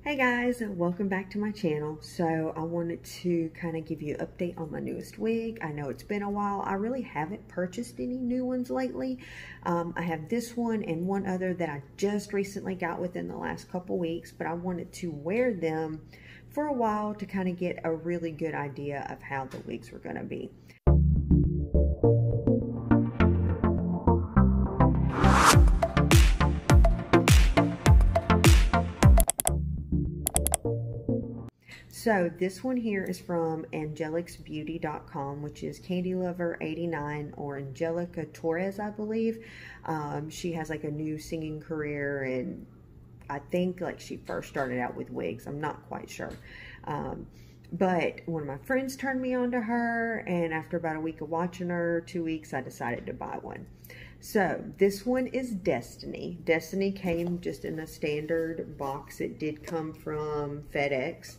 Hey guys, welcome back to my channel. So I wanted to kind of give you an update on my newest wig. I know it's been a while. I really haven't purchased any new ones lately. I have this one and one other that I just recently got within the last couple weeks, but I wanted to wear them for a while to kind of get a really good idea of how the wigs were going to be. So this one here is from angelicsbeauty.com, which is Candylover89 or Angelica Torres, I believe. She has like a new singing career, and I think like she first started out with wigs. I'm not quite sure. But one of my friends turned me on to her, and after about a week of watching her, 2 weeks, I decided to buy one. So this one is Destiny. Destiny came just in a standard box. It did come from FedEx.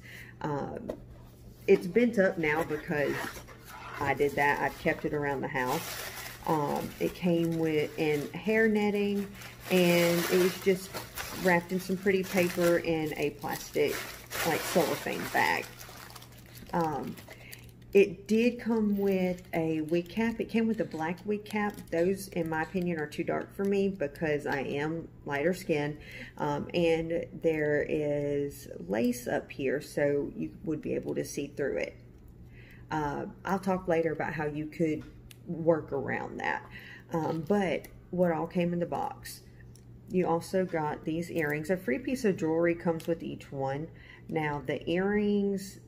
It's bent up now because I did that. I've kept it around the house. It came in hair netting, and it was just wrapped in some pretty paper in a plastic like cellophane bag. It did come with a wig cap. It came with a black wig cap. Those, in my opinion, are too dark for me because I am lighter skinned. And there is lace up here, so you would be able to see through it. I'll talk later about how you could work around that. But what all came in the box? You also got these earrings. A free piece of jewelry comes with each one. Now, the earrings,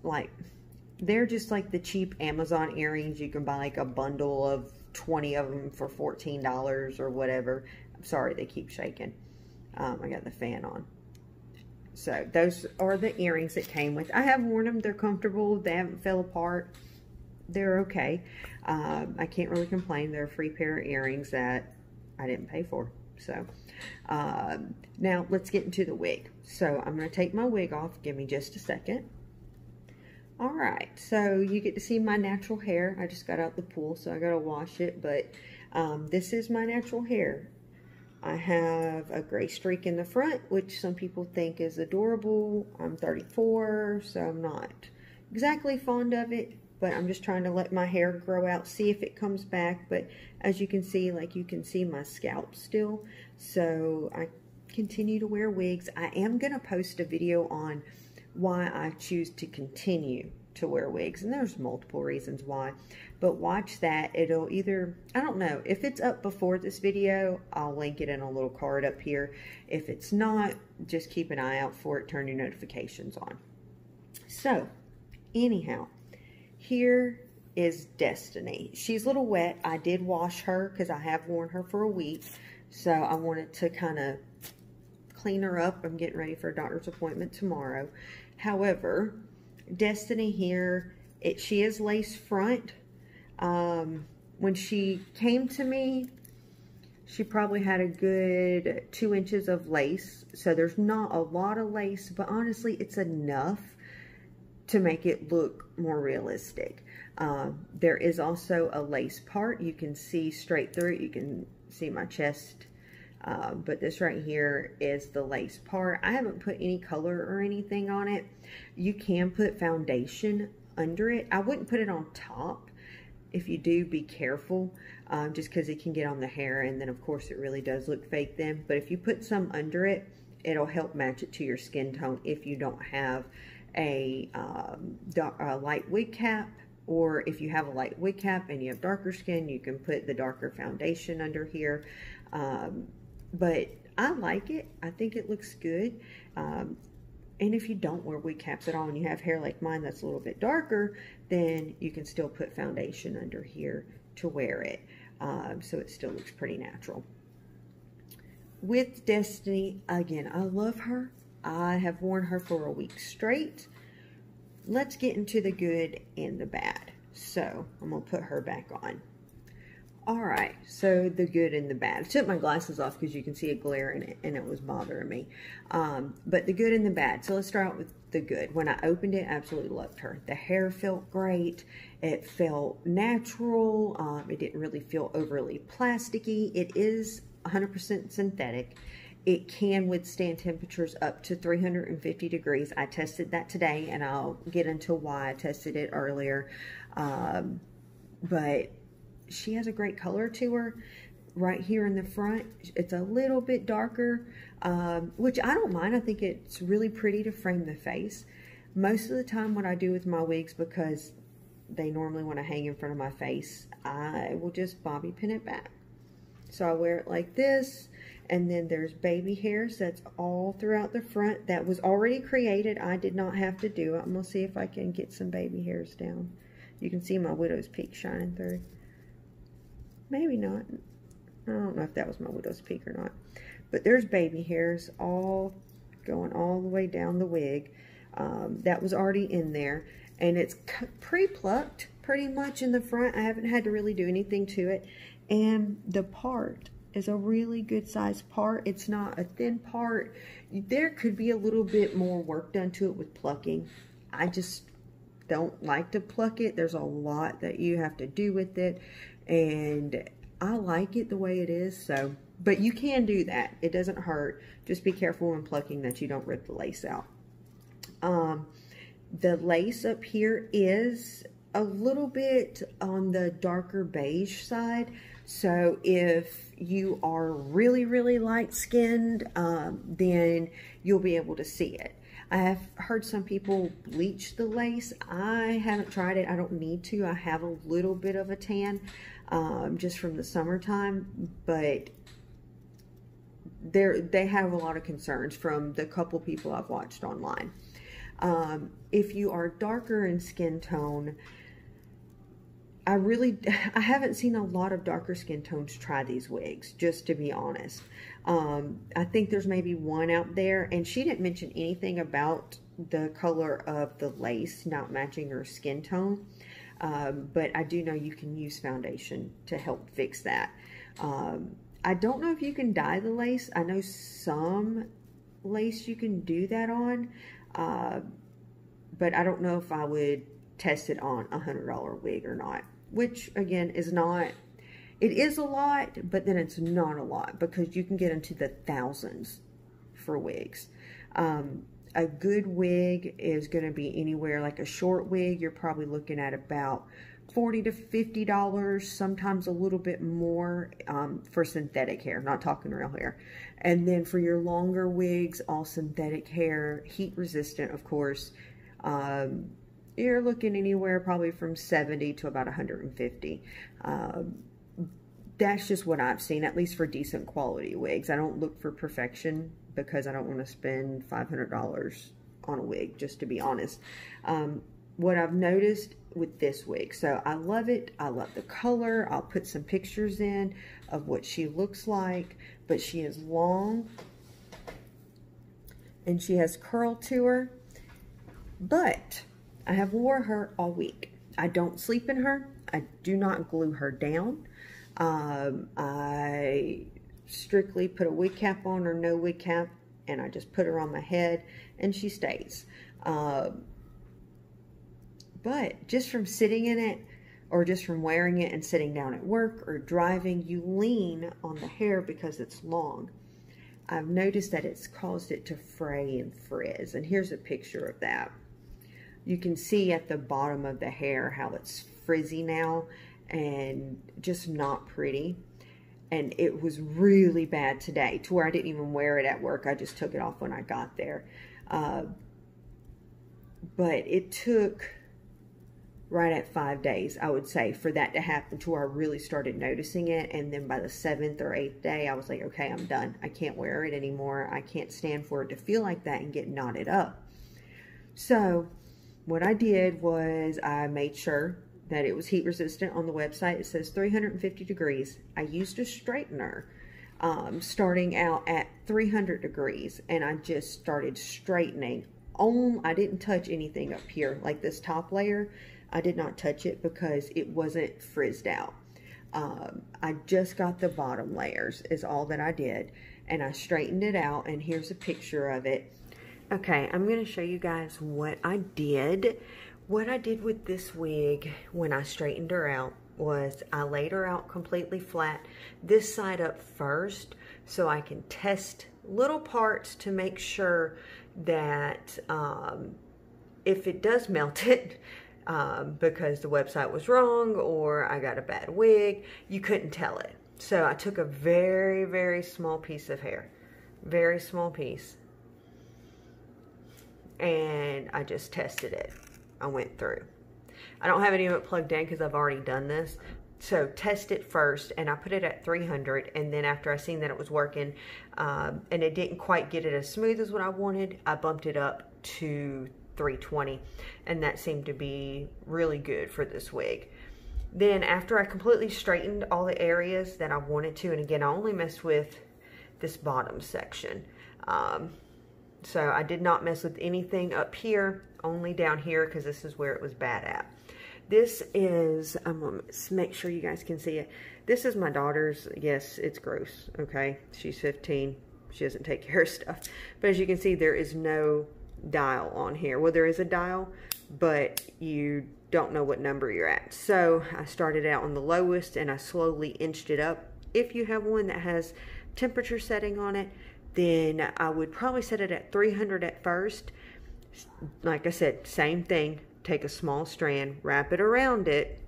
they're just like the cheap Amazon earrings. You can buy like a bundle of 20 of them for $14 or whatever. I'm sorry, they keep shaking. I got the fan on. So those are the earrings that came with. I have worn them. They're comfortable. They haven't fell apart. They're okay. I can't really complain. They're a free pair of earrings that I didn't pay for. So now let's get into the wig. So I'm going to take my wig off. Give me just a second. Alright, so you get to see my natural hair. I just got out the pool, so I gotta wash it, but this is my natural hair. I have a gray streak in the front, which some people think is adorable. I'm 34, so I'm not exactly fond of it, but I'm just trying to let my hair grow out, see if it comes back. But as you can see, you can see my scalp still, so I continue to wear wigs. I am gonna post a video on why I choose to continue to wear wigs, and there's multiple reasons why, but watch that. It'll either, I don't know, if it's up before this video, I'll link it in a little card up here. If it's not, just keep an eye out for it, turn your notifications on. So anyhow, here is Destiny. She's a little wet. I did wash her because I have worn her for a week, so I wanted to kind of clean her up. I'm getting ready for a doctor's appointment tomorrow. However, Destiny here, she is lace front. When she came to me, she probably had a good 2 inches of lace. So there's not a lot of lace, but honestly, it's enough to make it look more realistic. There is also a lace part. You can see straight through it. You can see my chest. But this right here is the lace part. I haven't put any color or anything on it. You can put foundation under it. I wouldn't put it on top. If you do, be careful, just because it can get on the hair, and then of course it really does look fake then. But if you put some under it, it'll help match it to your skin tone if you don't have a light wig cap. Or if you have a light wig cap and you have darker skin, you can put the darker foundation under here. But I like it. I think it looks good. And if you don't wear wig caps at all and you have hair like mine that's a little bit darker, then you can still put foundation under here to wear it. So it still looks pretty natural. With Destiny, again, I love her. I have worn her for a week straight. Let's get into the good and the bad. So I'm going to put her back on. Alright, so the good and the bad. I took my glasses off because you can see a glare in it, and it was bothering me. But the good and the bad. So let's start out with the good. When I opened it, I absolutely loved her. The hair felt great. It felt natural. It didn't really feel overly plasticky. It is 100% synthetic. It can withstand temperatures up to 350 degrees. I tested that today, and I'll get into why I tested it earlier. But she has a great color to her. Right here in the front, it's a little bit darker, which I don't mind. I think it's really pretty to frame the face. Most of the time what I do with my wigs, because they normally want to hang in front of my face, I will just bobby pin it back. So I wear it like this, and then there's baby hairs that's all throughout the front. That was already created. I did not have to do it. I'm going to see if I can get some baby hairs down. You can see my widow's peak shining through. Maybe not. I don't know if that was my widow's peak or not. But there's baby hairs all going all the way down the wig. That was already in there. And it's pre-plucked pretty much in the front. I haven't had to really do anything to it. And the part is a really good sized part. It's not a thin part. There could be a little bit more work done to it with plucking. I just don't like to pluck it. There's a lot that you have to do with it. And I like it the way it is, so, but you can do that. It doesn't hurt. Just be careful when plucking that you don't rip the lace out. The lace up here is a little bit on the darker beige side. So if you are really, really light-skinned, then you'll be able to see it. I have heard some people bleach the lace. I haven't tried it. I don't need to. I have a little bit of a tan just from the summertime, but they have a lot of concerns from the couple people I've watched online. If you are darker in skin tone, I haven't seen a lot of darker skin tones try these wigs, just to be honest. I think there's maybe one out there, and she didn't mention anything about the color of the lace not matching her skin tone. But I do know you can use foundation to help fix that. I don't know if you can dye the lace. I know some lace you can do that on, but I don't know if I would test it on a $100 wig or not, which again is not, it is a lot, but then it's not a lot because you can get into the thousands for wigs. A good wig is going to be anywhere, like a short wig, you're probably looking at about $40 to $50, sometimes a little bit more for synthetic hair, not talking real hair. And then for your longer wigs, all synthetic hair, heat resistant, of course, you're looking anywhere probably from $70 to about $150. That's just what I've seen, at least for decent quality wigs. I don't look for perfection because I don't want to spend $500 on a wig, just to be honest. What I've noticed with this wig, so I love it. I love the color. I'll put some pictures in of what she looks like, but she is long and she has curl to her, but I have wore her all week. I don't sleep in her. I do not glue her down. I strictly put a wig cap on or no wig cap, and I just put her on my head and she stays. But just from sitting in it, or just from wearing it and sitting down at work or driving, you lean on the hair because it's long. I've noticed that it's caused it to fray and frizz, and here's a picture of that. You can see at the bottom of the hair how it's frizzy now and just not pretty. And it was really bad today to where I didn't even wear it at work. I just took it off when I got there. But it took right at 5 days, I would say, for that to happen to where I really started noticing it. And then by the 7th or 8th day, I was like, okay, I'm done. I can't wear it anymore. I can't stand for it to feel like that and get knotted up. So what I did was I made sure that it was heat resistant. On the website, it says 350 degrees. I used a straightener starting out at 300 degrees, and I just started straightening. I didn't touch anything up here, like this top layer. I did not touch it because it wasn't frizzed out. I just got the bottom layers is all that I did, and I straightened it out, and here's a picture of it. Okay, I'm going to show you guys what I did. What I did with this wig when I straightened her out was I laid her out completely flat, this side up first, so I can test little parts to make sure that if it does melt it, because the website was wrong or I got a bad wig, you couldn't tell it. So I took a very, very small piece of hair, very small piece, and I just tested it. I went through. I don't have any of it plugged in because I've already done this. So test it first, and I put it at 300, and then after I seen that it was working, and it didn't quite get it as smooth as what I wanted, I bumped it up to 320, and that seemed to be really good for this wig. Then after I completely straightened all the areas that I wanted to, and again, I only messed with this bottom section. So I did not mess with anything up here, only down here, because this is where it was bad at. This is, I'm gonna make sure you guys can see it. This is my daughter's. Yes, it's gross, okay? She's 15. She doesn't take care of stuff. But as you can see, there is no dial on here. Well, there is a dial, but you don't know what number you're at. So I started out on the lowest, and I slowly inched it up. If you have one that has temperature setting on it, then I would probably set it at 300 at first. Like I said, same thing. Take a small strand, wrap it around it,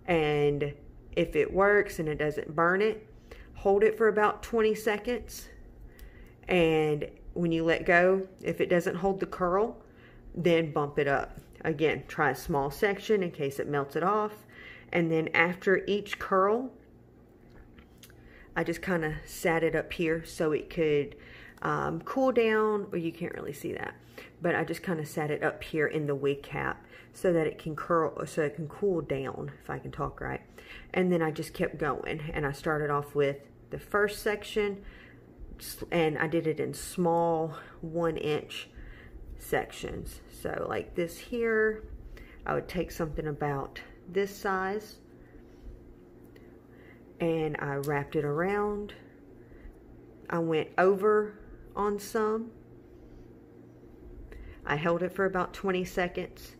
and if it works and it doesn't burn it, hold it for about 20 seconds. And when you let go, if it doesn't hold the curl, then bump it up. Again, try a small section in case it melts it off. And then after each curl, I just kind of sat it up here so it could cool down. Or you can't really see that, but I just kind of sat it up here in the wig cap so that it can curl, so it can cool down, if I can talk right. And then I just kept going, and I started off with the first section, and I did it in small 1-inch sections. So like this here, I would take something about this size, and I wrapped it around. I went over on some. I held it for about 20 seconds,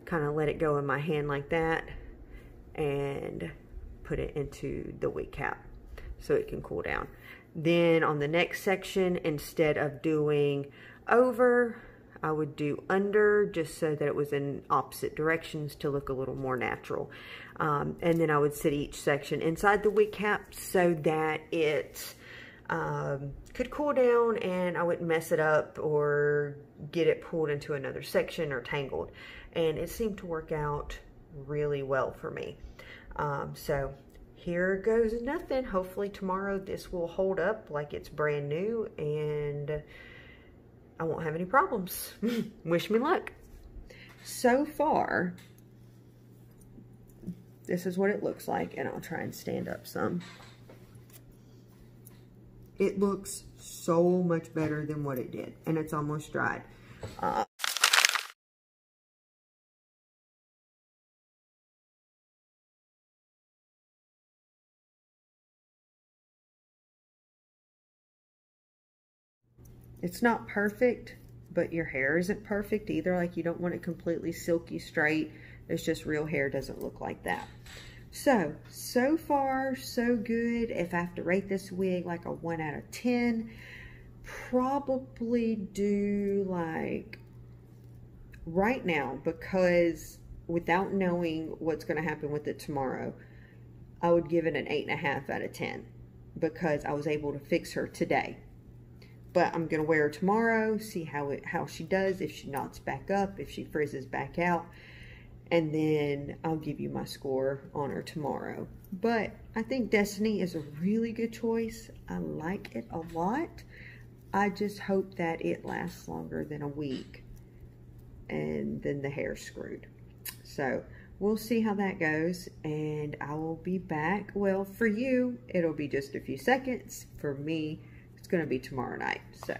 kind of let it go in my hand like that, and put it into the wig cap so it can cool down. Then on the next section, instead of doing over, I would do under, just so that it was in opposite directions to look a little more natural. And then I would sit each section inside the wig cap so that it could cool down and I wouldn't mess it up or get it pulled into another section or tangled. And it seemed to work out really well for me. So here goes nothing. Hopefully tomorrow this will hold up like it's brand new and I won't have any problems. Wish me luck. So far, this is what it looks like, and I'll try and stand up some. It looks so much better than what it did, and it's almost dried. It's not perfect, but your hair isn't perfect either. Like, you don't want it completely silky straight. It's just real hair doesn't look like that. So far, so good. If I have to rate this wig like a 1 out of 10, probably do like right now, because without knowing what's going to happen with it tomorrow, I would give it an 8.5 out of 10 because I was able to fix her today. But I'm going to wear her tomorrow, see how she does, if she knots back up, if she frizzes back out. And then I'll give you my score on her tomorrow. But I think Destiny is a really good choice. I like it a lot. I just hope that it lasts longer than a week. And then the hair's screwed. So we'll see how that goes. And I will be back. Well, for you, it'll be just a few seconds. For me, it's going to be tomorrow night. So